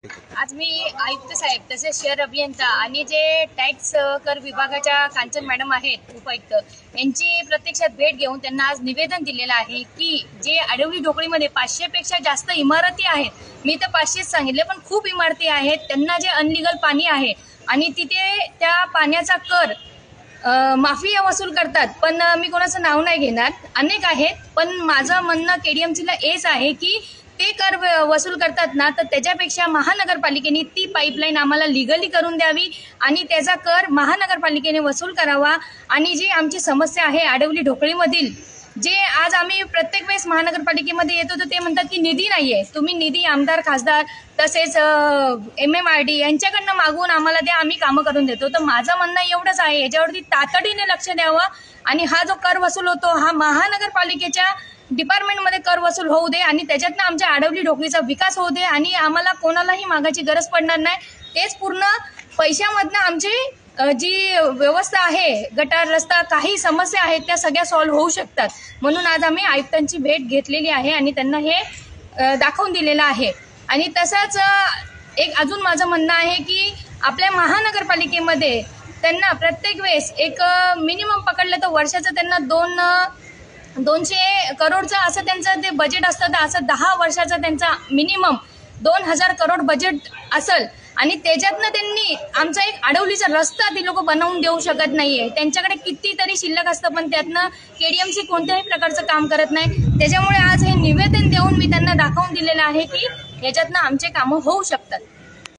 आज मी आयुक्त साहेब तसेच शहर अभियंता आणि जे टॅक्स कर विभागाच्या कांचन मॅडम आहेत उपायुक्त यांची प्रत्यक्षात भेट घेऊन त्यांना आज निवेदन दिलेलं आहे की जे आडवली ढोकळीमध्ये 500 पेक्षा जास्त इमारती आहेत, मी तर 500 सांगितले पण खूप इमारती आहेत, त्यांना जे अनलिगल पाणी आहे आणि तिथे त्या पाण्याचा कर माफिया वसूल करतात. पण मी कोणाचं नाव नाही घेणार, अनेक आहेत. पण माझं म्हणणं केडीएमसीला हेच आहे की ते कर वसूल करतात ना, तर त्याच्यापेक्षा महानगरपालिकेने ती पाईपलाईन आम्हाला लिगली करून द्यावी आणि त्याचा कर महानगरपालिकेने वसूल करावा. आणि जी आमची समस्या आहे आडवली ढोकळीमधील, जे आज आम्ही प्रत्येक वेळेस महानगरपालिकेमध्ये येतो तर ते म्हणतात की निधी नाहीये, तुम्ही निधी आमदार खासदार तसेच MMRD यांच्याकडनं मागून आम्हाला द्या, आम्ही कामं करून देतो. तर माझं म्हणणं एवढंच आहे, याच्यावरती तातडीने लक्ष द्यावं आणि हा जो कर वसूल होतो हा महानगरपालिकेच्या डिपार्टमेंटमध्ये कर वसूल होऊ दे आणि त्याच्यातनं आमच्या आडवली ढोकळीचा विकास होऊ दे आणि आम्हाला कोणालाही मागायची गरज पडणार नाही. तेच पूर्ण पैशामधनं आमची जी व्यवस्था आहे, गटार रस्ता काही समस्या आहेत त्या सगळ्या सॉल्व्ह होऊ शकतात. म्हणून आज आम्ही आयुक्तांची भेट घेतलेली आहे आणि त्यांना हे दाखवून दिलेलं आहे. आणि तसंच एक अजून माझं म्हणणं आहे की आपल्या महानगरपालिकेमध्ये त्यांना प्रत्येक वेळेस एक मिनिमम पकडलं तर वर्षाचं त्यांना 200 करोडचं असं त्यांचं ते बजेट असतं. तर असं 10 वर्षाचा त्यांचा मिनिमम 2000 करोड बजेट असेल आणि त्याच्यातनं त्यांनी आमचा एक आडवलीचा रस्ता ते लोक बनवून देऊ शकत नाहीये. त्यांच्याकडे कितीतरी शिल्लक असतं पण त्यातनं केडीएमसी कोणत्याही प्रकारचं काम करत नाही. त्याच्यामुळे आज हे निवेदन देऊन मी त्यांना दाखवून दिलेलं आहे की याच्यातनं आमचे कामं होऊ शकतात.